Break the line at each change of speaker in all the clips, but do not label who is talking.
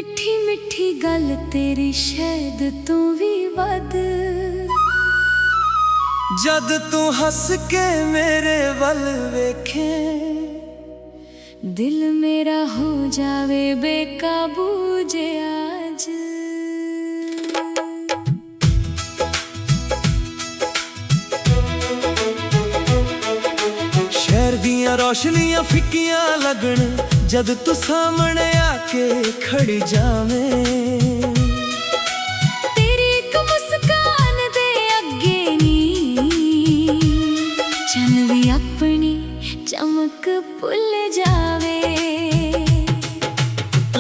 मिठी मिठी गल तेरी शायद तू भी वध
जद तू हस के मेरे वल वेखे
दिल मेरा हो जावे बेकाबू जे आज।
शहर दियां रोशनियां फिक्कियां लगन जद तू सामने आके खड़ी जावे
तेरी एक मुस्कान दे अगे नी चन भी अपनी चमक भुल जावे।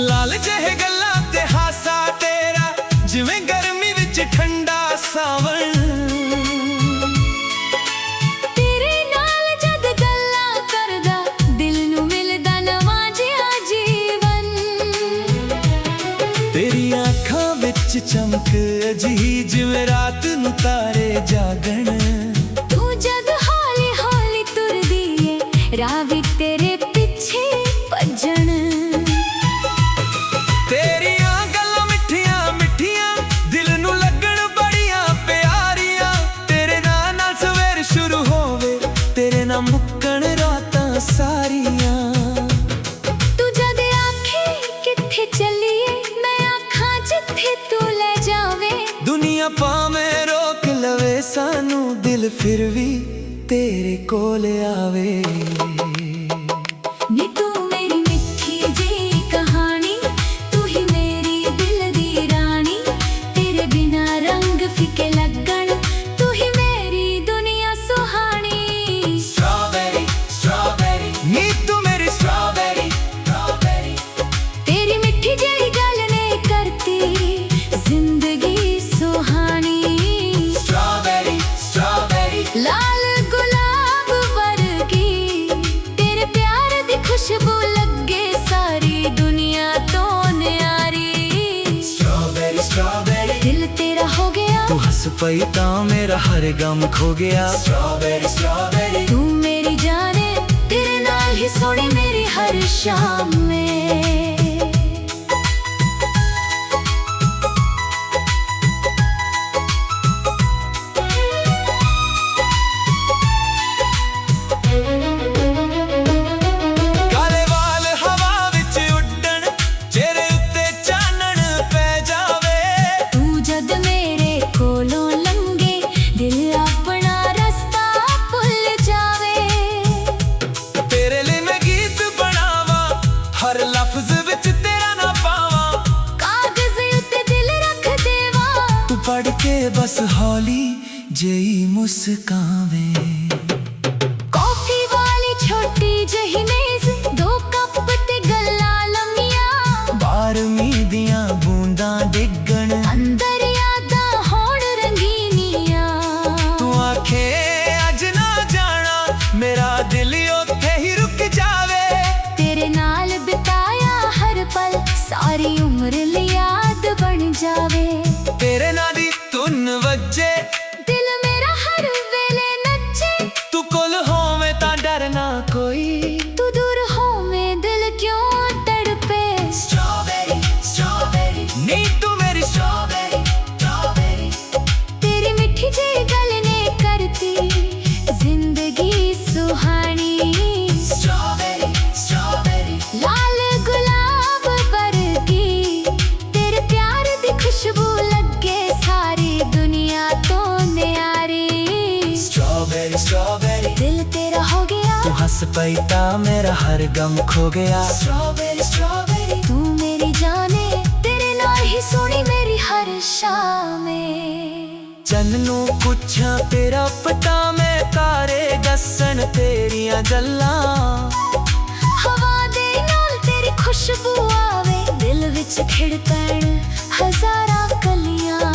लाल जहे गल्लां ते हासा तेरा जिवें गर्मी विच ठंडा सावन चमक जी जिवें रात नू तारे जागण
तू जद हौली हौली तुरदी है राह वी तेरे पिछे भजन।
तेरियां गल्लां मिठियां मिठियां दिल नू लगण बड़ियां प्यारियां तेरे नाल सवेर शुरू होवे तेरे नाल मुक्कण रातां सारियां।
तू जद आखे किथे चलिए मैं आखां जिथे तू ले जावे
दुनिया भावें रोक लवे सानू दिल फिर भी तेरे कोल आवे।
नी तू मेरी मिठी जी कहानी तू ही मेरी दिल दी रानी तेरे बिना रंग फीके लगन तू ही मेरी दुनिया सुहानी।
स्ट्रॉबेरी स्ट्रॉबेरी नी तू मेरी स्ट्रॉबेरी स्ट्रॉबेरी
तेरी मिठी जी गल ने करती जिंदगी सुहानी।
स्ट्रॉबेरी स्ट्रॉबेरी
लाल गुलाब वर्गी तेरे प्यार दी खुशबू लगे सारी दुनिया तो न्यारी।
स्ट्रॉबेरी स्ट्रॉबेरी
दिल तेरा हो गया
तू हंस पई तां मेरा हर गम खो गया। स्ट्रॉबेरी स्ट्रॉबेरी
तू मेरी जाने तेरे नाल ही सोनी मेरी हर शाम में।
काले वाल हवा विच उड्डण चेहरे उत्ते चानण पै जावे
तू जद मेरे कोलों लंघे दिल अपना रास्ता भुल जावे।
तेरे लिए मैं गीत बनावा हर लफ्ज विच तेरा ना पावा
कागज उत्ते दिल रख देवा
तू पढ़ के बस हौली जेई मुस्कावे।
कॉफी वाली छोटी जही मेज दो कप ते गल्लां लम्मियां
12वीं दियां बूंदां डिगण
अंदर यादां होण रंगीनियां।
तू आखे अज ना जाना मेरा दिल उत्थे ही रुक जावे
तेरे नाल बिताया हर पल सारी उम्र ली याद बन जावे।
तेरे ना दी धुन वजे
दिल मेरा हर वेले नचे
तू कोल होवे तां डर ना कोई।
तू दूर हो में दिल क्यों तड़पे।
स्ट्रॉबेरी स्ट्रॉबेरी नी तू मेरी स्ट्रॉबेरी स्ट्रॉबेरी
तेरी मिठी जी गल ने करती जिंदगी सुहानी।
स्ट्रॉबेरी स्ट्रॉबेरी
लाल गुलाब वर्गी तेरे प्यार दी खुशबू लगे सारी दुनिया तो न्यारी।
स्ट्रॉबेरी स्ट्रॉबेरी
दिल तेरा हो गया
तू हंस पई तां मेरा हर गम खो गया।
स्ट्रॉबेरी स्ट्रॉबेरी तू मेरी जाने तेरे नाल ही सोनी मेरी हर शाम में।
चन्नू पुछां तेरा पता मैं तारे दसन तेरियां गल्लां
हवा दे नाल तेरी खुशबू आवे दिल विच खिड़ पैण हजारां कलियां।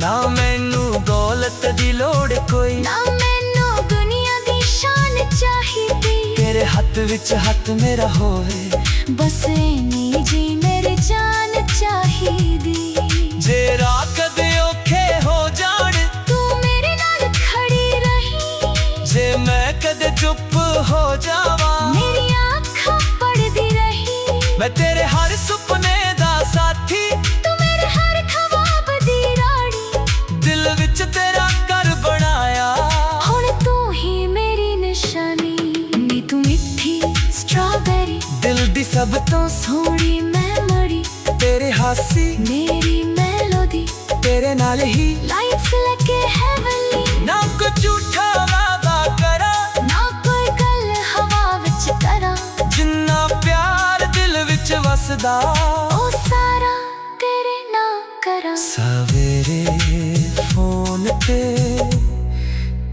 ना मैनू दौलत दी लोड़ कोई
ना मैनू दुनिया दी शान चाहिदी
तेरे हत्थ विच हत्थ मेरा होवे
बस इन्नी जी मेरी जान चाहिदी।
जे राह कदे औखे हो जाण
तू मेरे नाल खड़ी रही
जे मैं कदे चुप हो जावा
मेरी आँखां पढ़दी रही
मैं तेरे हर सुपने दा सब तो
ਸੋਹਣੀ ਮੈਮਰੀ
तेरे हासी
ਮੇਰੀ ਮੈਲੋਡੀ
तेरे नाल ही
ਲਾਈਟਸ ਲੱਗੇ ਹੈਵਨਲੀ
ना कुछ झूठा वादा करा
ਨਾ ਕੋਈ ਗੱਲ ਹਵਾ ਵਿੱਚ ਕਰਾਂ
जिन्ना प्यार दिल विच वसदा
ਉਹ ਸਾਰਾ ਤੇਰੇ ਨਾਲ ਕਰਾਂ
सवेरे फोन पे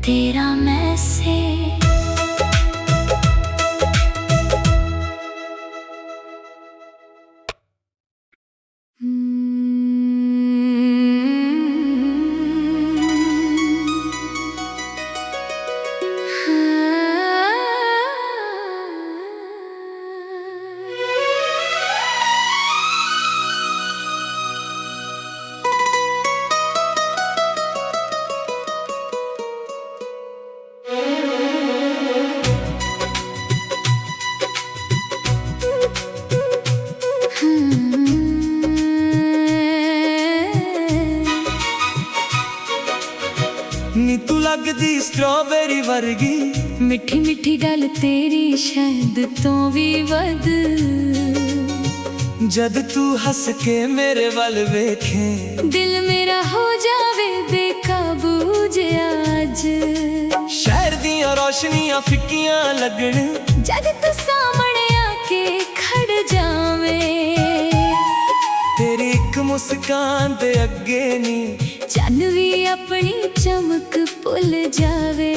ਤੇਰਾ ਮੈਸੇਜ
नी तू लगदी स्ट्रॉबेरी वर्गी
ਮਿੱਠੀ ਮਿੱਠੀ ਗੱਲ ਤੇਰੀ ਸ਼ਾਇਦ ਤੋਂ ਵੀ ਵੱਧ
जद तू हस के मेरे वल वेखे
ਦਿਲ ਮੇਰਾ ਹੋ ਜਾਵੇ ਬੇਕਾਬੂ ਜਿਹਾ ਅੱਜ
शहर दियां रोशनियां फिक्कियां लगन
ਜਦ ਤੂੰ ਸਾਹਮਣੇ ਆ ਕੇ ਖੜ ਜਾਵੇਂ
तेरी एक मुस्कान दे अगे नी
ਚੰਨ ਵੀ ਆਪਣੀ ਚਮਕ ਭੁੱਲ ਜਾਵੇ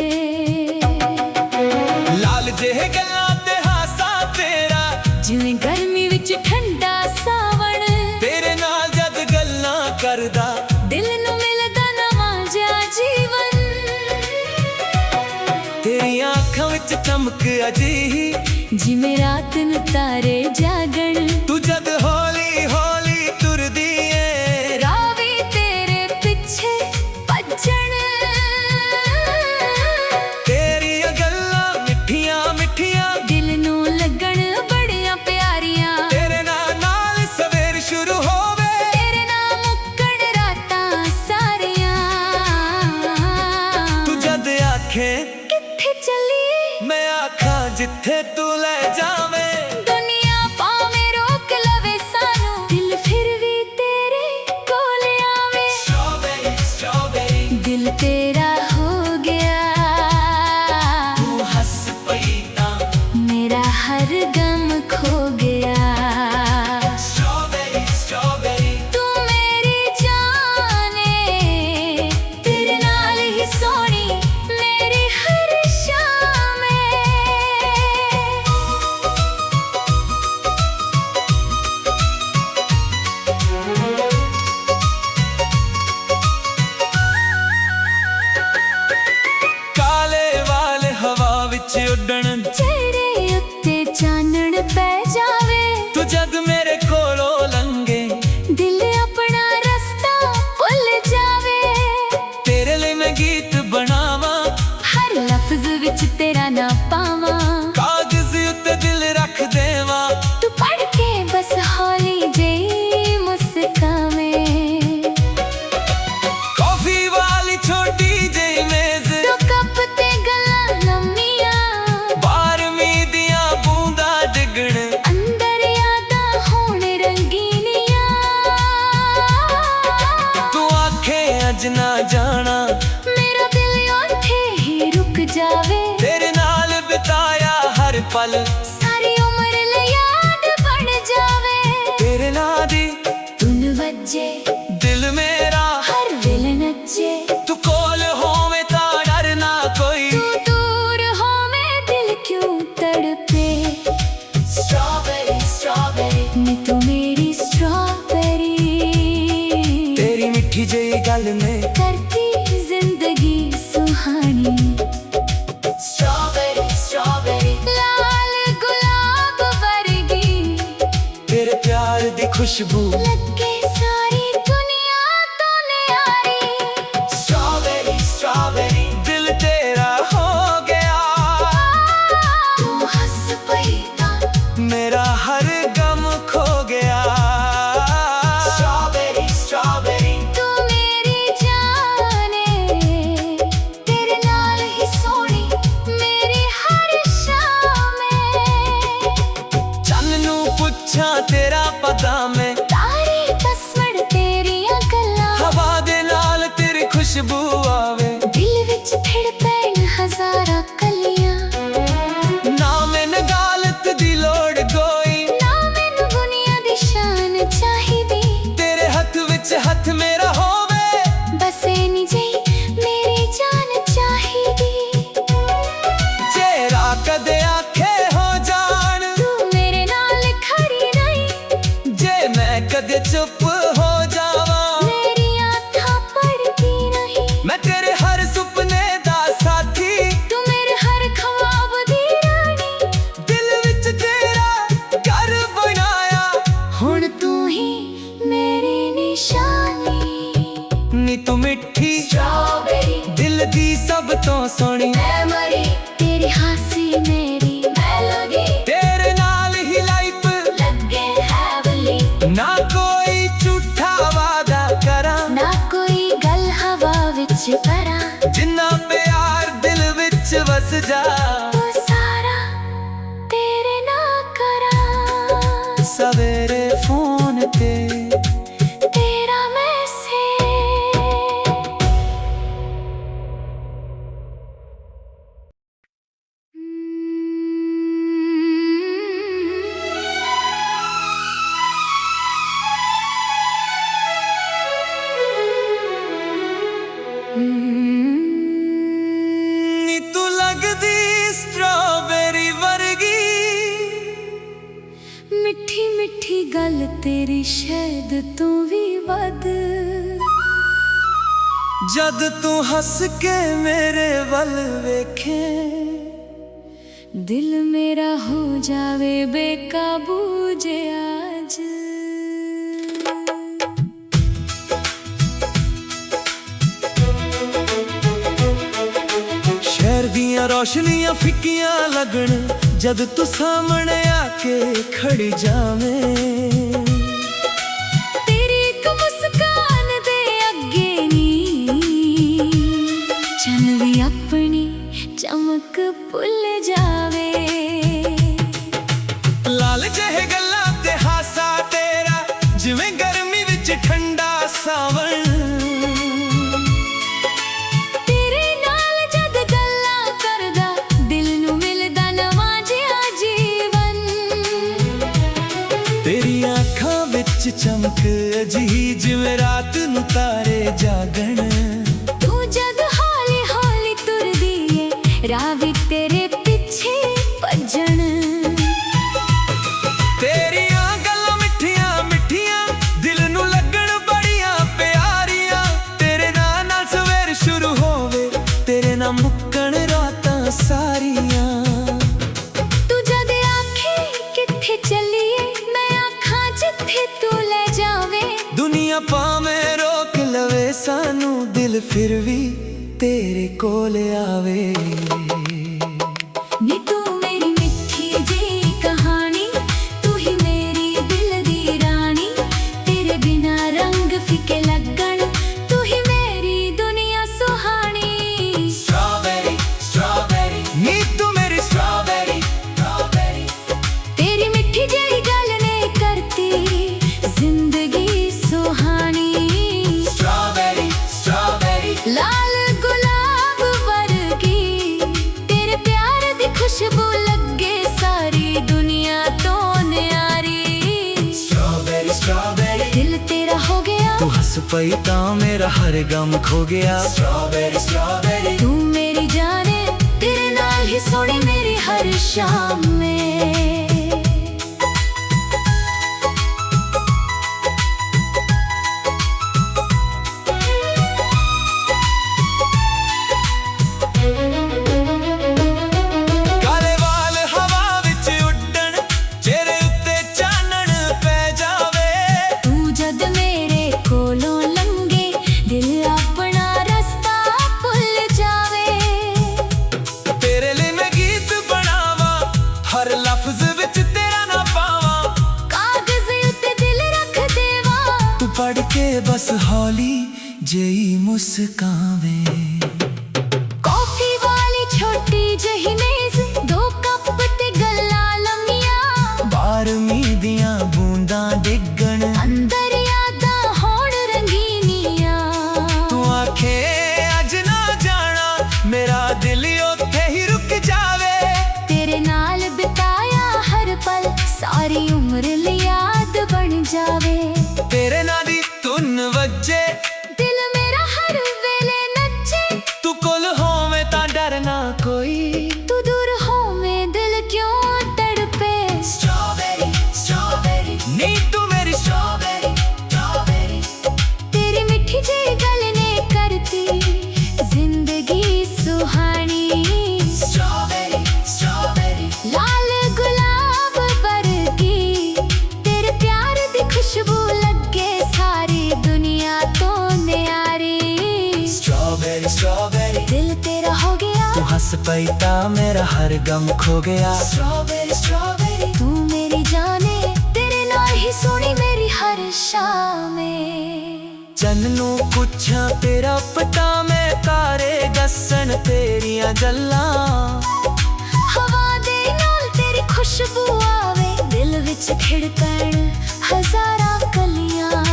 लाल जेह गल्लां ते हासा तेरा
ਜਿਵੇਂ ਗਰਮੀ ਵਿੱਚ ਠੰਡਾ ਸਾਵਣ
तेरे नाल जद गल्लां करदा
ਦਿਲ ਨੂੰ ਮਿਲਦਾ ਨਵਾਂ ਜਿਹਾ ਜੀਵਨ
तेरियां अखां विच चमक अजीही
ਜਿਵੇਂ ਰਾਤ ਨੂੰ ਤਾਰੇ ਜਾਗਣ
तू जद हौली हौली तुरदी ए
ਰਾਵੀ ਤੇਰੇ ਪਿੱਛੇ ਭੱਜਣ
तेरियां गल्लां मिठियां मिठियां
ਦਿਲ ਨੂੰ ਲੱਗਣ ਬੜੀਆਂ ਪਿਆਰੀਆਂ
तेरे नाल सवेर शुरू होवे
ਤੇਰੇ ਨਾਲ ਮੁੱਕਣ ਰਾਤਾਂ ਸਾਰੀਆਂ
तू जद आखे
ਕਿੱਥੇ ਚੱਲੀਏ
मैं आखां जिथे तू ले जावे
ਦੁਨੀਆ ਭਾਵੇਂ ਰੋਕ ਲਵੇ ਸਾਨੂੰ ਦਿਲ ਫਿਰ ਵੀ ਤੇਰੇ ਕੋਲ ਆਵੇ
स्ट्रॉबेरी स्ट्रॉबेरी
ਦਿਲ ਤੇਰਾ ਹੋ ਗਿਆ
तू हंस पई तां
ਮੇਰਾ ਹਰ ਗਮ ਖੋ ਗਿਆ
स्ट्रॉबेरी स्ट्रॉबेरी
ਤੂੰ ਮੇਰੀ ਜਾਨ ਏ ਤੇਰੇ ਨਾਲ ਹੀ ਸੋਹਣੀ ਮੇਰੀ ਹਰ ਸ਼ਾਮ ਏ
काले वाल हवा विच उडण
ਚਿਹਰੇ ਉੱਤੇ ਚਾਨਣ ਪੈ ਜਾਵੇ
तू जद मेरे कोलों लंघे
ਦਿਲ ਆਪਣਾ ਰਸਤਾ ਭੁੱਲ ਜਾਵੇ
तेरे लिए मैं गीत बनावा
ਹਰ ਲਫ਼ਜ਼ ਵਿੱਚ ਤੇਰਾ ਨਾਂ ਪਾਵਾਂ
कागज उत्ते दिल रख देवा
ਤੂੰ ਪੜ੍ਹ ਕੇ ਬਸ ਹੌਲੀ ਜਿਹੀ ਮੁਸਕਾਵੇਂ
कॉफी वाली छोटी जेही मेज
ਤੂੰ ਕੱਪ ਤੇ ਗੱਲਾਂ ਲੰਮੀਆਂ
12ਵੀਂ ਦੀਆਂ ਬੂੰਦਾਂ ਡਿੱਗਣ
ਅੰਦਰ ਯਾਦਾਂ ਹੋਣ ਰੰਗੀਨੀਆਂ
तू आखे अज ना जाना
ਮੇਰਾ ਦਿਲ ਉੱਥੇ ਹੀ ਰੁਕ ਜਾਵੇ
तेरे नाल बिताया हर पल
ਸਾਰੀ ਉਮਰ ਲਈ ਯਾਦ ਬਣ ਜਾਵੇ
तेरे नाल दी
ਧੁਨ ਵੱਜੇ
दिल मेरा
ਹਰ ਵੇਲੇ ਨੱਚੇ
तू कोल होवे ता डर ना कोई
ਤੂੰ ਦੂਰ ਹੋਵੇਂ ਦਿਲ ਕਿਉਂ ਤੜਪੇ
स्ट्रॉबेरी स्ट्रॉबेरी
ਨੀ ਤੂੰ ਮੇਰੀ ਸਟ੍ਰਾਬੇਰੀ
तेरी मिठी जेही गल में
करती जिंदगी सुहानी
स्ट्रॉबेरी स्ट्रॉबेरी
लाल गुलाब वर्गी
तेरे प्यार दी खुशबू
लगे सारी दुनिया तो न्यारी
स्ट्रॉबेरी स्ट्रॉबेरी दिल तेरा हो गया
तू हंस पई तां
मेरा हर गम खो गया स्ट्रॉबेरी स्ट्रॉबेरी
तू मेरी जान ए तेरे नाल ही सोहनी मेरी हर शाम ए
चन्न नू चुप हो जावा।
मेरी आँखां पढ़ती नहीं,
मैं तेरे हर सुपने दा साथी,
तू मेरे हर ख्वाब दी रानी।
दिल विच तेरा घर बनाया,
हुण तू ही मेरी निशानी।
नी तू मिठी
स्ट्रॉबेरी
दिल दी सब तो सोहनी
मेमोरी, तेरी हासी मेरी मेलोडी।
तेरे नाल ही लाइफ
लगे हैवली,
ना कोई झूठा वादा करा,
ना कोई गल हवा विच करा।
जिन्ना प्यार दिल विच वस जा,
वो सारा तेरे ना करा।
सवेरे फोन ते
तेरा मैसेज,
नी तू लगदी स्ट्रॉबेरी वर्गी।
मिठी मिठी गल तेरी शायद तू भी वध।
जद तू हंस के मेरे वल वेखे,
दिल मेरा हो जावे बेकाबू जे आज।
शहर दियां रोशनियां फिक्कियां लगन, जद तू सामने आके खड़ी जावें।
तेरी एक मुस्कान दे अगे नी चन भी अपनी चमक भुल जावे।
लाल जहे गल्लां ते हासा तेरा, जिवें गर्मी विच ठंडा सावण।
तेरे नाल जद गल्लां करदा, दिल नू मिलदा नवां जिहा जीवन।
तेरी आँखां विच चमक अजीही, जिवें रात नू तारे जागण।
तू जद हौली हौली तुरदी ए, राह भी तेरे पिछे भजन।
तेरियां गल्लां मिठियां मिठियां, दिल नू लगण बड़ियां प्यारियां। तेरे नाल सवेर शुरू होवे, तेरे नाल मुक्कण रातां सारियां।
तू जद आखे किथे चलिए, मैं आखां जिथे तू ले जावे।
दुनिया भावें रोक लवे सानू, दिल फिर भी तेरे कोल आवे।
नी तू मेरी मिठी जी कहानी, तू ही मेरी दिल दी रानी। तेरे बिना रंग फीके लगन, तू ही मेरी दुनिया सुहानी।
स्ट्रॉबेरी स्ट्रॉबेरी, नी तू मेरी स्ट्रॉबेरी स्ट्रॉबेरी।
तेरी मिठी जेही गल ने करती जिंदगी सुहानी।
स्ट्रॉबेरी स्ट्रॉबेरी,
लाल गुलाब वर्गी, तेरे प्यार दी खुशबू लगे सारी दुनिया तो न्यारी।
स्ट्रॉबेरी स्ट्रॉबेरी,
दिल तेरा हो गया,
तू हंस पई तां मेरा हर गम खो गया। स्ट्रॉबेरी स्ट्रॉबेरी,
तू मेरी जाने, तेरे नाल ही सोनी मेरी हर शाम में।
काले वाल हवा विच उड्डण, चेहरे उत्ते चानण पै जावे।
तू जद मेरे कोलों लंघे, दिल अपना रास्ता भुल जावे।
तेरे लिए मैं गीत बनावा, हर लफ्ज विच तेरा ना पावा।
कागज उत्ते दिल रख देवा,
तू पढ़ के बस हौली जेही मुस्कावे।
कॉफी वाली छोटी जही मेज, दो कप ते गल्लां लम्मियां।
12वीं दियां बूंदां डिगण,
अंदर यादां होण रंगीनियां।
तू आखे अज ना जाना, मेरा दिल उत्थे ही रुक जावे।
तेरे नाल बिताया हर पल, सारी उम्र ली याद बन जावे।
तेरे नाल दी धुन वज्जे,
दिल मेरा हर वेले नचे,
हस पई ता मेरा हर गम खो गया।
स्ट्रॉबेरी स्ट्रॉबेरी तू मेरी जाने, तेरे नाल ही सोनी मेरी हर शामे।
चन्नू पुछां तेरा पता, मैं तारे दसन तेरियां गल्लां।
हवा दे नाल तेरी खुशबू आवे, दिल विच खिड़कण हजारां कलियां।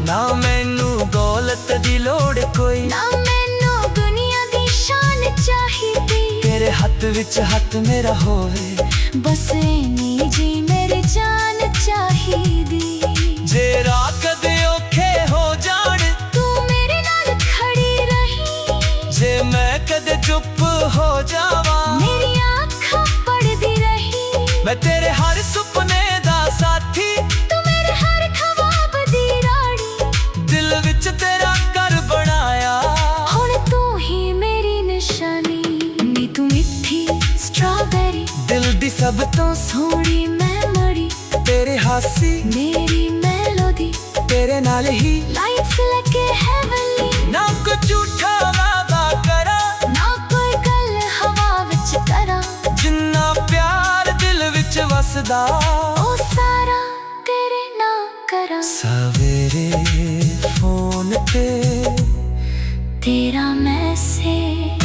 ना मैनू दौलत दी लोड़ कोई,
ना मैनू दुनिया दी शान चाहिदी।
तेरे हत्थ विच हत्थ मेरा होवे,
बस इन्नी जी मेरी जान चाहिदी।
जे राह कदे औखे हो जाण,
तू मेरे नाल खड़ी रही।
जे मैं कदे चुप हो जावां,
मेरी आँखां पढ़दी रही।
मैं तेरे हर सुपने दा साथी,
तू मेरे हर ख्वाब दी रानी।
दिल विच तेरा घर बनाया।
हुण तू ही मेरी निशानी, नी तू मिठी स्ट्रॉबेरी,
दिल दी सब तो
सोहनी मेमोरी।
तेरे हासी
मेरी मेलोडी,
तेरे नाल ही
लाइट्स लगे हेवनली।
ना कुछ झूठा वादा करा,
ना कोई गल हवा विच करा।
जिन्ना प्यार दिल विच वसदा,
ओ सारा तेरे ना करा।
सवेरे फोन पे
तेरा मैसेज,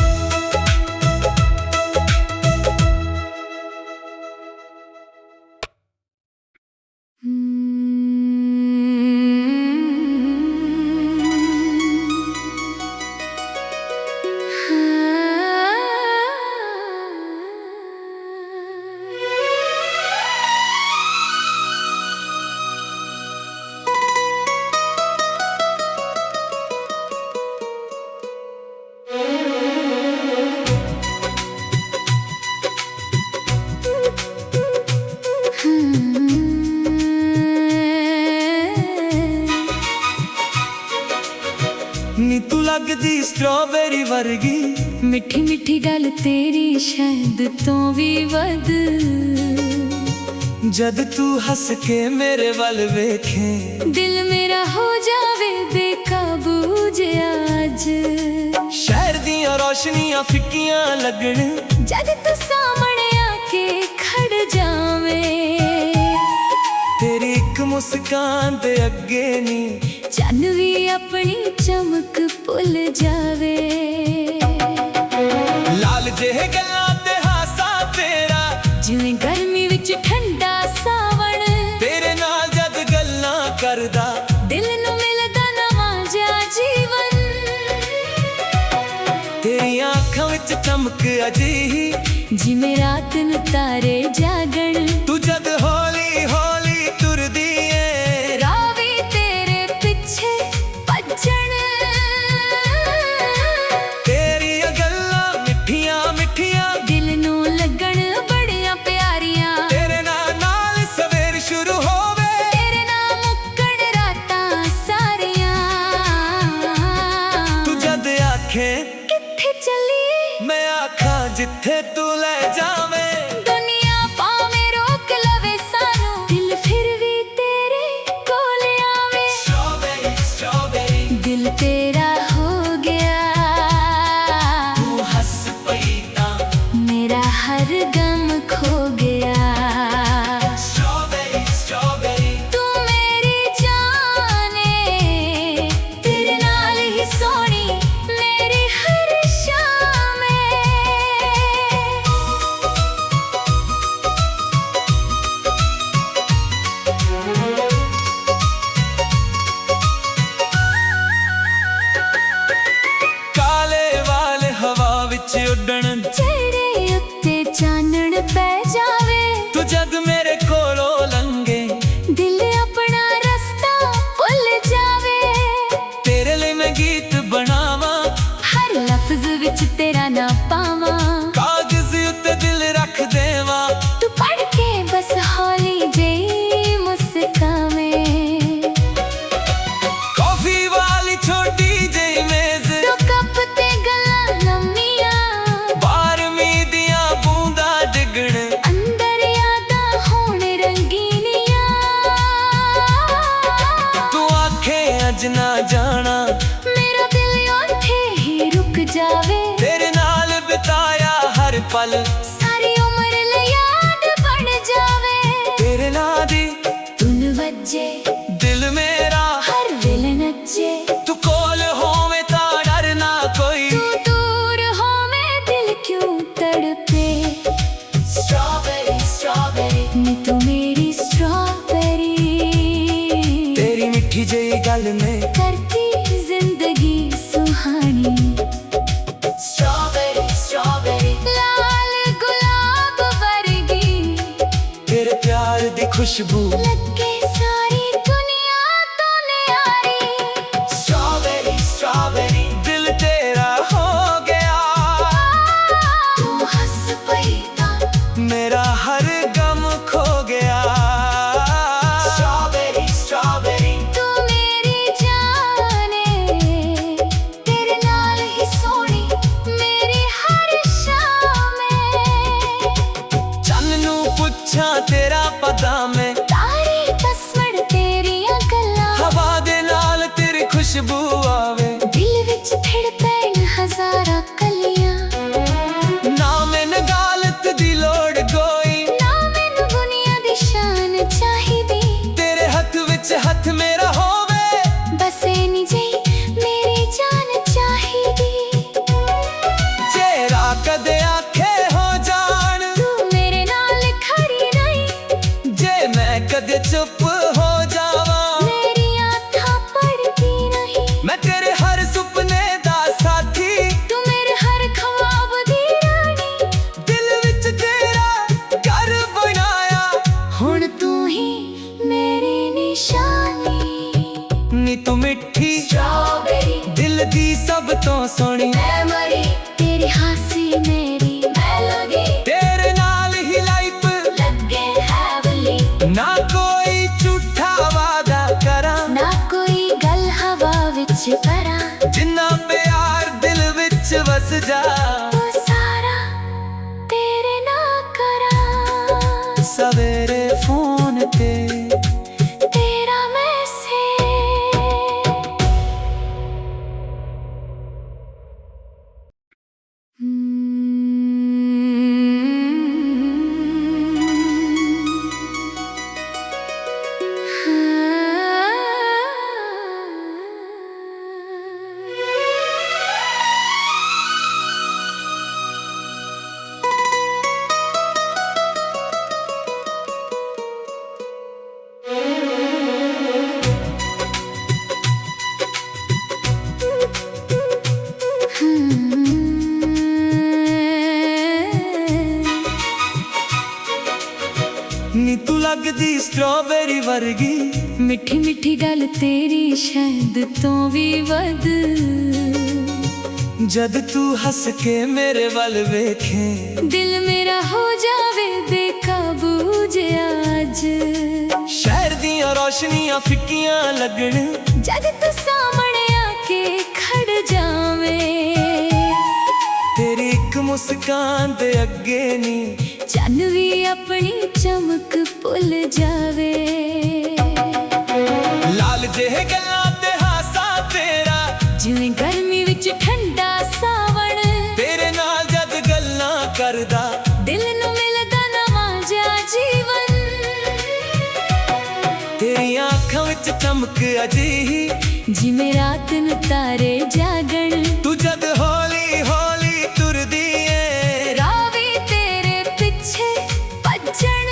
नी तू लगदी स्ट्रॉबेरी वर्गी,
मिठी मिठी गल तेरी शायद तो भी वध।
जद तू हंस के मेरे वल वेखे,
दिल मेरा हो जावे बेकाबू जे आज।
शहर दियां रोशनियां फिक्कियां लगण,
जद तू सामने आके खड़ जावे।
तेरी एक मुस्कान दे अगे नी
चन्न भी अपनी चमक भुल जावे।
लाल जेह गल्लां ते हासा तेरा,
जिवें गर्मी विच ठंडा सावण।
तेरे नाल जद गल्लां करदा,
दिल नू मिलदा नवां जिहा जीवन।
तेरी आँखां विच चमक अजीही,
जिवें रात नू तारे जागण।
तू जद हौली हौली तुरदी ए,
रावी तेरे पिछे भज्जण।
तेरियां गल्लां मिठियां मिठियां,
दिल नू लगण बड़ियां प्यारियां।
तेरे नाल सवेर शुरू होवे,
तेरे नाल मुक्कण रातां सारियां।
तू जद आखे
कित्थे चलीए,
मैं आखां जिथे तू ले जावे।
दुनिया पावे
पल
सारी उम्र ਲਈ याद बन जावे
तेरे नाम दी
धुन वजे
दिल मेरा
हर वेले नचे
तू कोल होवे ता डर ना कोई
तू दूर हो मैं दिल क्यों तड़पे स्ट्रॉबेरी स्ट्रॉबेरी नी तू मेरी स्ट्रॉबेरी
तेरी मिठी जेही गल ने
करती जिंदगी सुहानी स्ट्रॉबेरी स्ट्रॉबेरी लाल गुलाब वर्गी
तेरे प्यार दी खुशबू
लगे सारी दुनिया तो न्यारी
स्ट्रॉबेरी स्ट्रॉबेरी दिल तेरा हो गया
तू हंस पई तां
मेरा हर गम खो गया स्ट्रॉबेरी स्ट्रॉबेरी
तू मेरी जाने तेरे नाल ही सोनी मेरी हर शाम
चन्न नू पुछां तेरा पता मैं
तारे तस्वड़ तेरियां गल्लां
हवा दे नाल तेरी खुशबू आवे
दिल विच फिर पैन हजारा कलियां
ना मैन गालत दी लोड़ कोई
ना मैनू दुनिया दी शान चाहिदी
तेरे हथ विच हथ मेरा होवे
बस एनी जेही मेरी जान चाहिदी
जेरा कदे आखे हो जान
तू मेरे नाल खड़ी रही
जे मैं कदे चुप हो जावा
मेरी आँखां पढ़ती नहीं
मैं तेरे हर सुपने दा साथी
तू मेरे हर ख्वाब दी रानी
दिल विच तेरा घर बनाया
हुण तू ही मेरी निशानी
नी तू मिठी
स्ट्रॉबेरी
दिल दी सब तो सोनी
मैं मरी तेरी हासी मेरी मेलोडी
तेरे नाल ही लाइफ
लगे हैवली
ना कोई झूठा वादा करा
ना कोई गल हवा विच करा
जिन्ना प्यार दिल विच वस जा
तू सारा तेरे ना करा
सवेरे फोन ते
तेरा मैसेज
नी तू लगदी स्ट्रॉबेरी वर्गी
मिठी मिठी गल तेरी शायद तो भी वध
जद तू हंस के मेरे वल वेखे
दिल मेरा हो जावे बेकाबू जे आज
शहर दियां रोशनियां फिक्कियां लगन
जद तू सामने आके खड़ जावे
तेरी एक मुस्कान दे अगे नी
चन भी अपनी चमक भुल जावे
लाल जेह गल्लां ते हासा तेरा
जिवें गर्मी विच ठंडा सावण
तेरे नाल जद गल्लां करदा
दिल नू मिलदा नवां जिहा जीवन
तेरी आँखां विच चमक अजीही
जिवें रात नू तारे जागण
तू जद हौली हौली तुरदी ए
रावी तेरे पिछे भज्जण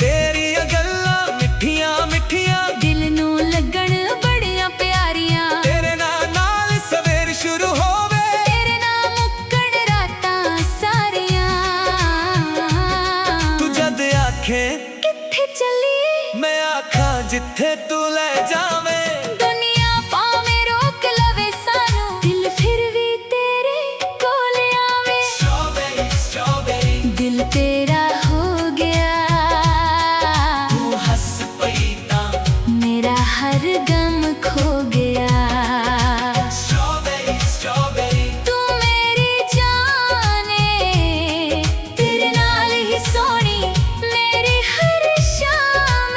तेरियां गल्लां मिठियां मिठियां
दिल नू लगण बड़ियां प्यारियां
तेरे नाल सवेर शुरू होवे
तेरे नाम मुक्कण रातां सारियां
तू जद आखे
कित्थे चलीए
मैं आखां जिथे तू ले जावे
दुनिया भावें रोक लवे सानू दिल फिर भी तेरे कोल आवे
स्ट्रॉबेरी स्ट्रॉबेरी
दिल तेरा हो गया
तू हंस पई तां
मेरा हर गम खो गया
स्ट्रॉबेरी स्ट्रॉबेरी
तू मेरी जाने तेरे नाल ही सोनी मेरी हर शाम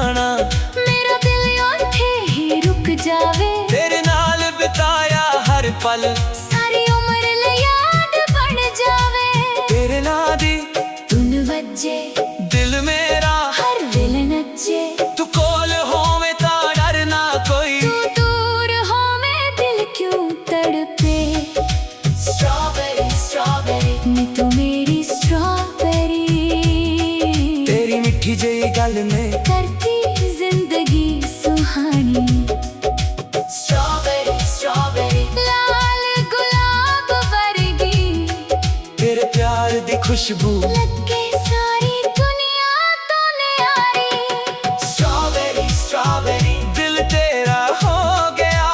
ਜਾਣਾ,
ਮੇਰਾ ਦਿਲ ਉੱਥੇ ਹੀ ਰੁਕ ਜਾਵੇ।
ਤੇਰੇ ਨਾਲ ਬਿਤਾਇਆ ਹਰ ਪਲ
ਸਾਰੀ ਉਮਰ ਲਈ ਯਾਦ ਬਣ ਜਾਵੇ।
ਤੇਰੇ ਨਾਂ ਦੀ
ਧੁਨ ਵੱਜੇ,
ਦਿਲ ਮੇਰਾ
ਹਰ ਵੇਲੇ ਨੱਚੇ।
ਤੂੰ ਕੋਲ ਹੋਵੇਂ ਤਾਂ ਡਰ ਨਾ ਕੋਈ,
ਤੂੰ ਦੂਰ ਹੋਵੇਂ ਦਿਲ ਕਿਉਂ ਤੜਪੇ। Strawberry, strawberry, ਨੀ ਤੂੰ ਮੇਰੀ strawberry।
ਤੇਰੀ ਮਿੱਠੀ ਜਿਹੀ ਗੱਲ ਨੇ
ਕਰਤੀ ਜ਼ਿੰਦਗੀ ਸੁਹਾਣੀ। Strawberry, strawberry, ਲਾਲ ਗੁਲਾਬ ਵਰਗੀ।
ਤੇਰੇ ਪਿਆਰ ਦੀ ਖੁਸ਼ਬੂ
ਲੱਗੇ ਸਾਰੀ ਦੁਨੀਆ ਤੋਂ ਨਿਆਰੀ।
Strawberry, strawberry, ਦਿਲ ਤੇਰਾ ਹੋ ਗਿਆ।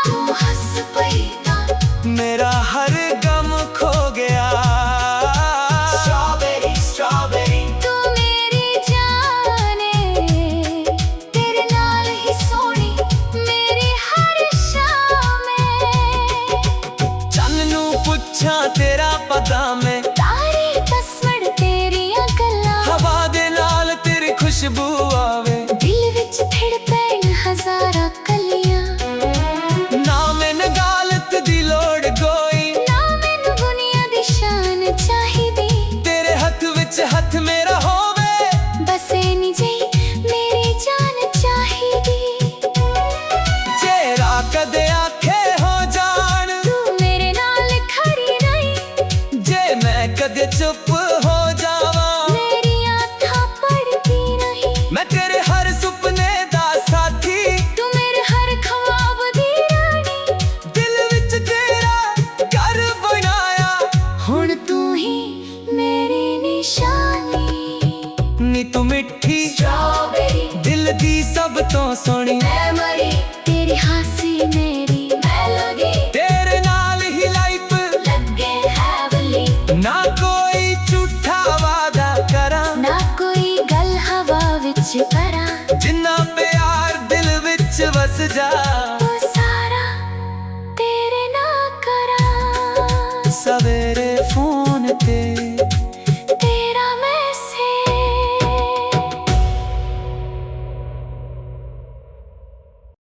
ਤੂੰ ਹੱਸ ਪਈ ਤਾਂ
ਮੇਰਾ ਹਰ ਗਮ ਖੋ ਗਿਆ। Strawberry, strawberry,
ਤੂੰ ਮੇਰੀ ਜਾਨ ਏ। ਤੇਰੇ ਨਾਲ ਹੀ ਸੋਹਣੀ ਮੇਰੀ ਹਰ ਸ਼ਾਮ ਏ।
ਚੰਨ ਨੂੰ ਪੁੱਛਾਂ ਤੇਰਾ ਪਤਾ ਮੈਂ,
ਤਾਰੇ ਤਸਵਰ ਤੇਰੀਆਂ ਗੱਲਾਂ।
ਹਵਾ ਦੇ ਨਾਲ ਤੇਰੀ ਖੁਸ਼ਬੂ ਆਵੇ।
ਦਿਲ ਵਿੱਚ ਥਿੜ ਪੈਣ ਹਜ਼ਾਰਾਂ ਕਲੀਆਂ।
ਨਾ ਮੈਨੂੰ ਗਾਲਤ ਦੀ ਲੋੜ ਕੋਈ,
ਨਾ ਮੈਨੂੰ ਦੁਨੀਆ ਦੀ ਸ਼ਾਨ ਚਾਹੀਦੀ।
ਤੇਰੇ ਹੱਥ ਵਿੱਚ ਹੱਥ ਮੇਰਾ ਹੋਵੇ।
ਬਸ ਇੰਨੀ ਜਿਹੀ ਮੇਰੀ ਜਾਨ ਚਾਹੀਦੀ।
ਜੇ ਰਾਤ ਕਦੇ ਆਖੇ ਹੋ ਜਾਣ,
ਤੂੰ ਮੇਰੇ ਨਾਲ ਖੜੀ ਰਹੀ।
ਜੇ ਮੈਂ ਕਦੇ ਚੁੱਪ ਹੋ ਜਾਵਾਂ,
ਮੇਰੀਆਂ ਅੱਖਾਂ ਪੜਦੀ ਨਹੀਂ।
ਮੈਂ ਤੇਰੇ ਹਰ ਸੁਪਨੇ ਦਾ ਸਾਥੀ।
ਤੂੰ ਮੇਰੇ ਹਰ ਖ਼ਵਾਬ ਦੀ ਰਾਣੀ।
ਦਿਲ ਵਿੱਚ ਤੇਰਾ ਘਰ ਬਣਾਇਆ।
ਹੁਣ ਤੂੰ ਹੀ ਮੇਰੀ ਨਿਸ਼ਾਨੀ।
ਨੀ ਤੂੰ ਮਿੱਠੀ
Strawberry,
ਦਿਲ ਦੀ ਸਭ ਤੋਂ ਸੋਹਣੀ,
memory, ਤੇਰੀ ਹਾਸੀ ਮੇਰੀ melody।
ਤੇਰੇ ਨਾਲ ਹੀ ਲਾਈਫ
ਲੱਗੇ heavenly,
ਨਾ ਕੋਈ